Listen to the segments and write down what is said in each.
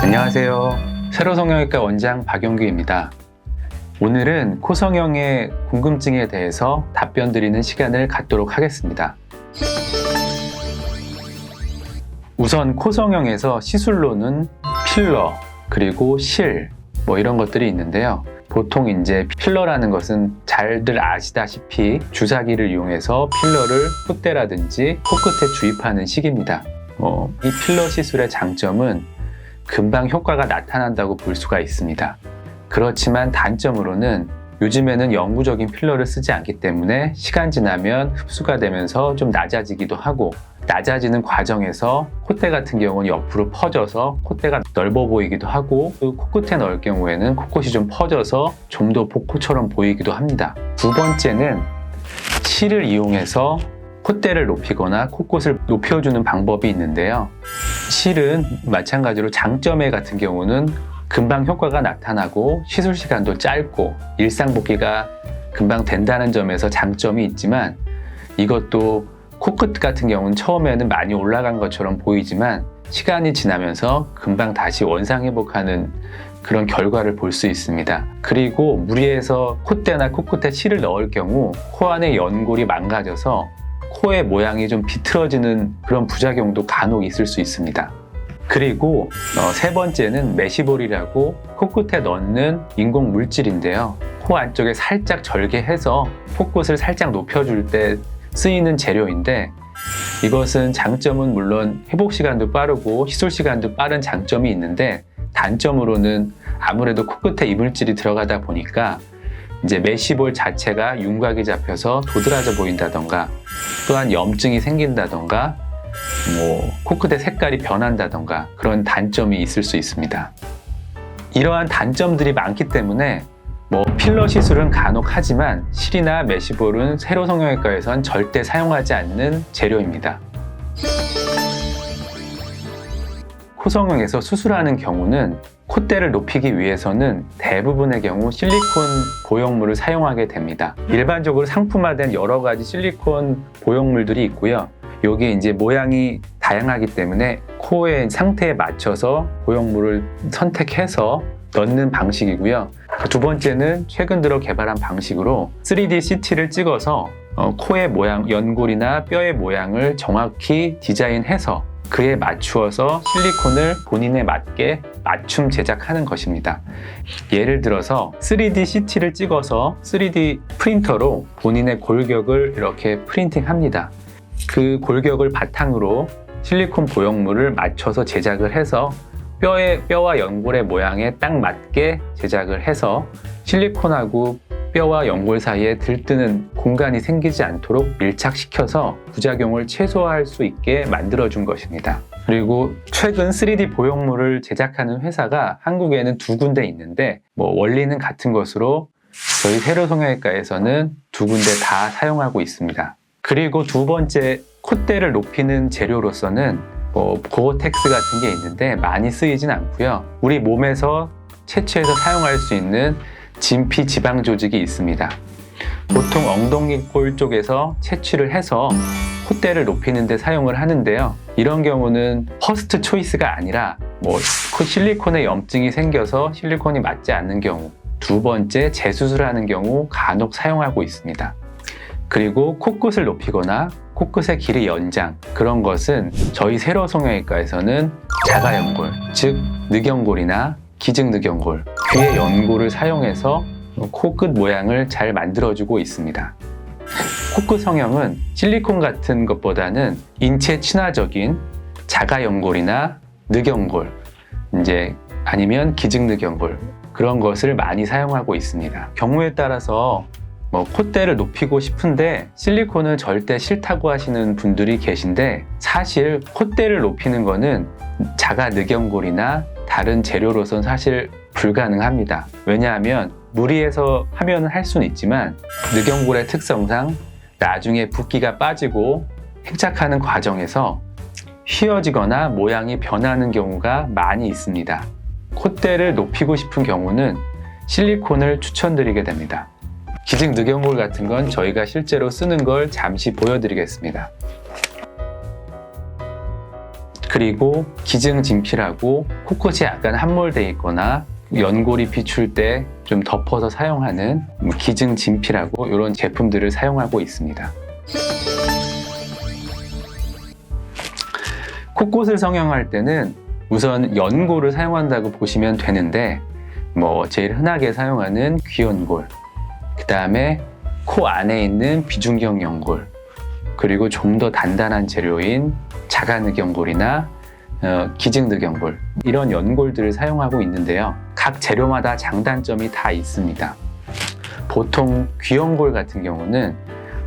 안녕하세요. 세로성형외과 원장 박용규입니다. 오늘은 코성형의 궁금증에 대해서 답변 드리는 시간을 갖도록 하겠습니다. 우선 코성형에서 시술로는 필러, 그리고 실, 이런 것들이 있는데요. 보통 이제 필러라는 것은 잘들 아시다시피 주사기를 이용해서 필러를 콧대라든지 코끝에 주입하는 식입니다. 이 필러 시술의 장점은 금방 효과가 나타난다고 볼 수가 있습니다. 그렇지만 단점으로는 요즘에는 영구적인 필러를 쓰지 않기 때문에 시간 지나면 흡수가 되면서 좀 낮아지기도 하고, 낮아지는 과정에서 콧대 같은 경우는 옆으로 퍼져서 콧대가 넓어 보이기도 하고, 또 코끝에 넣을 경우에는 코끝이 좀 퍼져서 좀 더 복코처럼 보이기도 합니다. 두 번째는 실을 이용해서 콧대를 높이거나 코끝을 높여주는 방법이 있는데요. 실은 마찬가지로 장점에 같은 경우는 금방 효과가 나타나고 시술 시간도 짧고 일상복귀가 금방 된다는 점에서 장점이 있지만, 이것도 코끝 같은 경우는 처음에는 많이 올라간 것처럼 보이지만 시간이 지나면서 금방 다시 원상회복하는 그런 결과를 볼 수 있습니다. 그리고 무리해서 콧대나 코끝에 실을 넣을 경우 코 안의 연골이 망가져서 코의 모양이 좀 비틀어지는 그런 부작용도 간혹 있을 수 있습니다. 그리고 세 번째는 메시볼이라고 코끝에 넣는 인공 물질인데요. 코 안쪽에 살짝 절개해서 코끝을 살짝 높여줄 때 쓰이는 재료인데, 이것은 장점은 물론 회복 시간도 빠르고 시술 시간도 빠른 장점이 있는데, 단점으로는 아무래도 코끝에 이물질이 들어가다 보니까 이제 메시볼 자체가 윤곽이 잡혀서 도드라져 보인다던가, 또한 염증이 생긴다던가, 코끝의 색깔이 변한다던가 그런 단점이 있을 수 있습니다. 이러한 단점들이 많기 때문에 필러 시술은 간혹 하지만 실이나 메시볼은 세로성형외과에선 절대 사용하지 않는 재료입니다. 코성형에서 수술하는 경우는 콧대를 높이기 위해서는 대부분의 경우 실리콘 보형물을 사용하게 됩니다. 일반적으로 상품화된 여러 가지 실리콘 보형물들이 있고요. 여기 이제 모양이 다양하기 때문에 코의 상태에 맞춰서 보형물을 선택해서 넣는 방식이고요. 두 번째는 최근 들어 개발한 방식으로 3D CT를 찍어서 코의 모양, 연골이나 뼈의 모양을 정확히 디자인해서 그에 맞추어서 실리콘을 본인에 맞게 맞춤 제작하는 것입니다. 예를 들어서 3D CT를 찍어서 3D 프린터로 본인의 골격을 이렇게 프린팅합니다. 그 골격을 바탕으로 실리콘 보형물을 맞춰서 제작을 해서 뼈와 연골의 모양에 딱 맞게 제작을 해서 실리콘하고 뼈와 연골 사이에 들뜨는 공간이 생기지 않도록 밀착시켜서 부작용을 최소화할 수 있게 만들어준 것입니다. 그리고 최근 3D 보형물을 제작하는 회사가 한국에는 2군데 있는데 원리는 같은 것으로 저희 세로성형외과에서는 2군데 다 사용하고 있습니다. 그리고 두 번째, 콧대를 높이는 재료로서는 고어텍스 같은 게 있는데 많이 쓰이진 않고요. 우리 몸에서 채취해서 사용할 수 있는 진피 지방 조직이 있습니다. 보통 엉덩이골 쪽에서 채취를 해서 콧대를 높이는 데 사용을 하는데요. 이런 경우는 퍼스트 초이스가 아니라 실리콘에 염증이 생겨서 실리콘이 맞지 않는 경우, 두 번째 재수술하는 경우 간혹 사용하고 있습니다. 그리고 코끝을 높이거나 코끝의 길이 연장, 그런 것은 저희 세로성형외과에서는 자가연골, 즉 늑연골이나 기증늑연골, 귀의 연골을 사용해서 코끝 모양을 잘 만들어주고 있습니다. 코끝 성형은 실리콘 같은 것보다는 인체 친화적인 자가연골이나 늑연골, 아니면 기증늑연골, 그런 것을 많이 사용하고 있습니다. 경우에 따라서 콧대를 높이고 싶은데 실리콘은 절대 싫다고 하시는 분들이 계신데, 사실 콧대를 높이는 거는 자가늑연골이나 다른 재료로선 사실 불가능합니다. 왜냐하면 무리해서 하면 할 수는 있지만 늑연골의 특성상 나중에 붓기가 빠지고 행착하는 과정에서 휘어지거나 모양이 변하는 경우가 많이 있습니다. 콧대를 높이고 싶은 경우는 실리콘을 추천드리게 됩니다. 기증늑연골 같은 건 저희가 실제로 쓰는 걸 잠시 보여드리겠습니다. 그리고 기증진피라고 코끝이 약간 함몰돼 있거나 연골이 비출 때 좀 덮어서 사용하는 기증진피라고 이런 제품들을 사용하고 있습니다. 코끝을 성형할 때는 우선 연골을 사용한다고 보시면 되는데 제일 흔하게 사용하는 귀연골, 그 다음에 코 안에 있는 비중격 연골, 그리고 좀 더 단단한 재료인 자가늑연골이나 기증늑연골, 이런 연골들을 사용하고 있는데요. 각 재료마다 장단점이 다 있습니다. 보통 귀연골 같은 경우는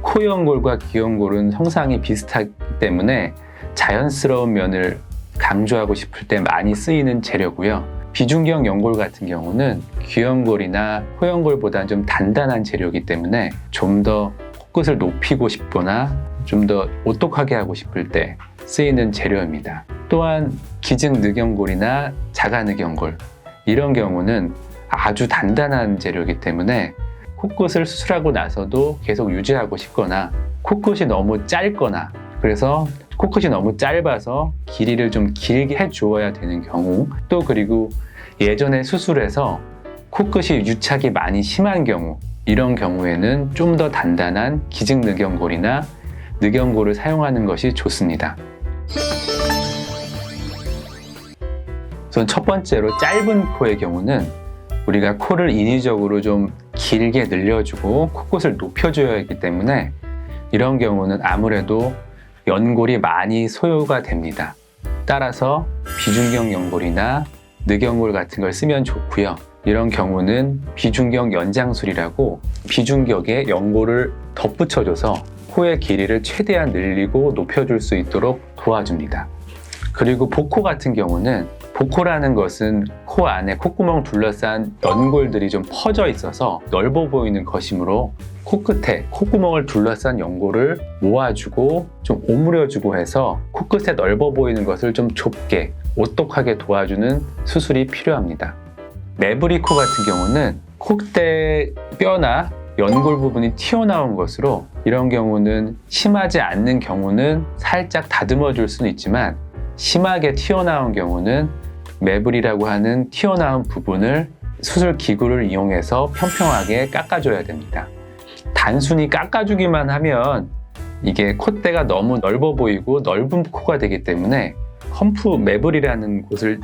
코연골과 귀연골은 형상이 비슷하기 때문에 자연스러운 면을 강조하고 싶을 때 많이 쓰이는 재료고요. 비중격 연골 같은 경우는 귀연골이나 코연골보다는 좀 단단한 재료이기 때문에 좀 더 코끝을 높이고 싶거나 좀 더 오똑하게 하고 싶을 때 쓰이는 재료입니다. 또한 기증늑연골이나 자가늑연골, 이런 경우는 아주 단단한 재료이기 때문에 코끝을 수술하고 나서도 계속 유지하고 싶거나 코끝이 너무 짧거나, 그래서 코끝이 너무 짧아서 길이를 좀 길게 해주어야 되는 경우, 또 그리고 예전에 수술해서 코끝이 유착이 많이 심한 경우, 이런 경우에는 좀 더 단단한 기증늑연골이나 늑연골을 사용하는 것이 좋습니다. 우선 첫 번째로 짧은 코의 경우는 우리가 코를 인위적으로 좀 길게 늘려주고 코끝을 높여줘야 하기 때문에 이런 경우는 아무래도 연골이 많이 소요가 됩니다. 따라서 비중격 연골이나 늑연골 같은 걸 쓰면 좋고요. 이런 경우는 비중격 연장술이라고 비중격에 연골을 덧붙여줘서 코의 길이를 최대한 늘리고 높여줄 수 있도록 도와줍니다. 그리고 복코 같은 경우는, 복코라는 것은 코 안에 콧구멍 둘러싼 연골들이 좀 퍼져 있어서 넓어 보이는 것이므로 코끝에 콧구멍을 둘러싼 연골을 모아주고 좀 오므려주고 해서 코끝에 넓어 보이는 것을 좀 좁게 오똑하게 도와주는 수술이 필요합니다. 매부리 코 같은 경우는 콧대 뼈나 연골 부분이 튀어나온 것으로, 이런 경우는 심하지 않는 경우는 살짝 다듬어 줄 수는 있지만 심하게 튀어나온 경우는 매부리라고 하는 튀어나온 부분을 수술 기구를 이용해서 평평하게 깎아줘야 됩니다. 단순히 깎아주기만 하면 이게 콧대가 너무 넓어 보이고 넓은 코가 되기 때문에 험프 매부리라는 곳을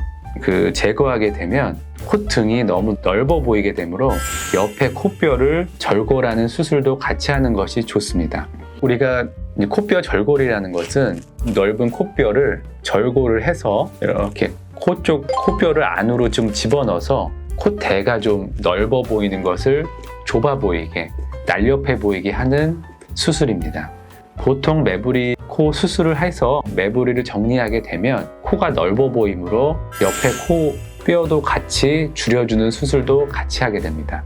제거하게 되면 콧등이 너무 넓어 보이게 되므로 옆에 코뼈를 절골하는 수술도 같이 하는 것이 좋습니다. 우리가 코뼈 절골이라는 것은 넓은 코뼈를 절골을 해서 이렇게 코뼈를 안으로 좀 집어넣어서 콧대가 좀 넓어 보이는 것을 좁아 보이게, 날렵해 보이게 하는 수술입니다. 보통 매부리 코 수술을 해서 매부리를 정리하게 되면 코가 넓어 보이므로 옆에 코 뼈도 같이 줄여주는 수술도 같이 하게 됩니다.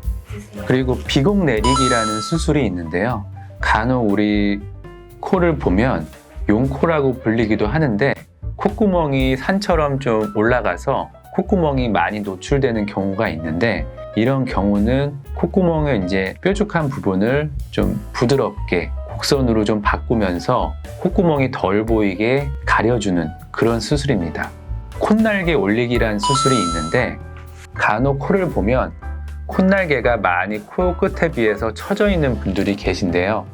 그리고 비곡 내리기라는 수술이 있는데요. 간혹 우리 코를 보면 용코라고 불리기도 하는데 콧구멍이 산처럼 좀 올라가서 콧구멍이 많이 노출되는 경우가 있는데, 이런 경우는 콧구멍의 이제 뾰족한 부분을 좀 부드럽게 곡선으로 좀 바꾸면서 콧구멍이 덜 보이게 가려주는 그런 수술입니다. 콧날개 올리기란 수술이 있는데, 간혹 코를 보면 콧날개가 많이 코 끝에 비해서 처져 있는 분들이 계신데요.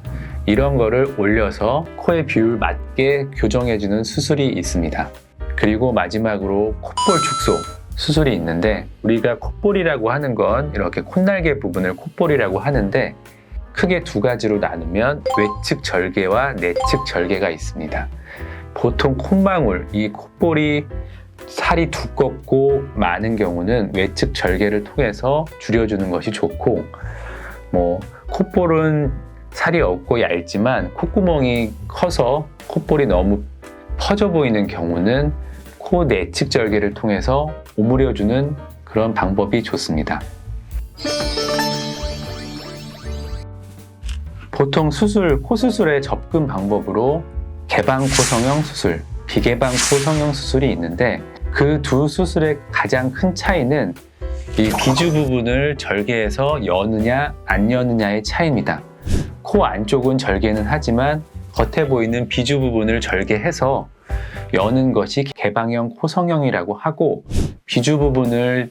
이런 거를 올려서 코의 비율 맞게 교정해주는 수술이 있습니다. 그리고 마지막으로 콧볼 축소 수술이 있는데, 우리가 콧볼이라고 하는 건 이렇게 콧날개 부분을 콧볼이라고 하는데, 크게 두 가지로 나누면 외측 절개와 내측 절개가 있습니다. 보통 콧망울, 이 콧볼이 살이 두껍고 많은 경우는 외측 절개를 통해서 줄여주는 것이 좋고, 콧볼은 살이 없고 얇지만 콧구멍이 커서 콧볼이 너무 퍼져 보이는 경우는 코 내측 절개를 통해서 오므려주는 그런 방법이 좋습니다. 보통 코 수술의 접근 방법으로 개방 코 성형 수술, 비개방 코 성형 수술이 있는데, 그 두 수술의 가장 큰 차이는 이 비주 부분을 절개해서 여느냐 안 여느냐의 차이입니다. 코 안쪽은 절개는 하지만 겉에 보이는 비주 부분을 절개해서 여는 것이 개방형 코성형이라고 하고, 비주 부분을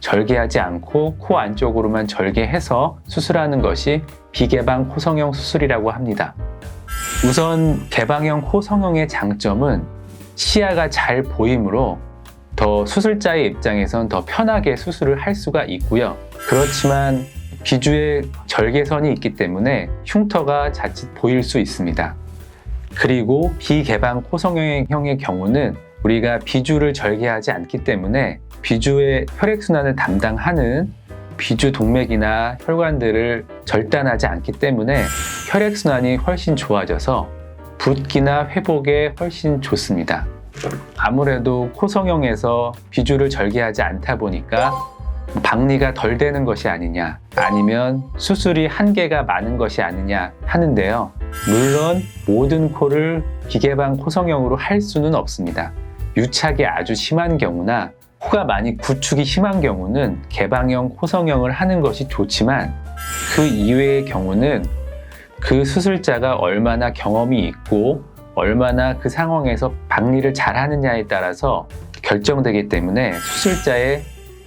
절개하지 않고 코 안쪽으로만 절개해서 수술하는 것이 비개방 코성형 수술이라고 합니다. 우선 개방형 코성형의 장점은 시야가 잘 보이므로 더 수술자의 입장에선 더 편하게 수술을 할 수가 있고요. 그렇지만 비주에 절개선이 있기 때문에 흉터가 자칫 보일 수 있습니다. 그리고 비개방 코성형의 경우는 우리가 비주를 절개하지 않기 때문에 비주의 혈액순환을 담당하는 비주 동맥이나 혈관들을 절단하지 않기 때문에 혈액순환이 훨씬 좋아져서 붓기나 회복에 훨씬 좋습니다. 아무래도 코성형에서 비주를 절개하지 않다 보니까 박리가 덜 되는 것이 아니냐, 아니면 수술이 한계가 많은 것이 아니냐 하는데요. 물론 모든 코를 비개방 코성형으로 할 수는 없습니다. 유착이 아주 심한 경우나 코가 많이 구축이 심한 경우는 개방형 코성형을 하는 것이 좋지만, 그 이외의 경우는 그 수술자가 얼마나 경험이 있고 얼마나 그 상황에서 박리를 잘 하느냐에 따라서 결정되기 때문에 수술자의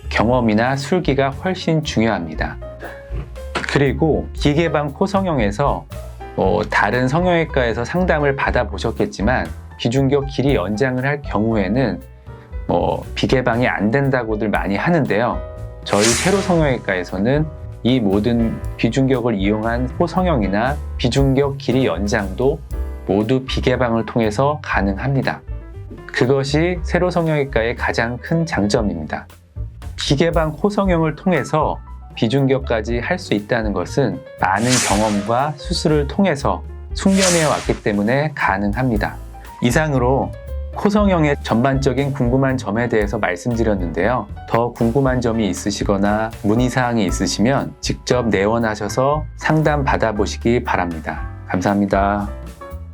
경험이나 술기가 훨씬 중요합니다. 그리고 비개방 코성형에서 다른 성형외과에서 상담을 받아보셨겠지만 비중격 길이 연장을 할 경우에는 비개방이 안 된다고들 많이 하는데요. 저희 세로성형외과에서는 이 모든 비중격을 이용한 코성형이나 비중격 길이 연장도 모두 비개방을 통해서 가능합니다. 그것이 세로성형외과의 가장 큰 장점입니다. 비개방 코성형을 통해서 비중격까지 할 수 있다는 것은 많은 경험과 수술을 통해서 숙련해 왔기 때문에 가능합니다. 이상으로 코성형의 전반적인 궁금한 점에 대해서 말씀드렸는데요. 더 궁금한 점이 있으시거나 문의사항이 있으시면 직접 내원하셔서 상담 받아보시기 바랍니다. 감사합니다.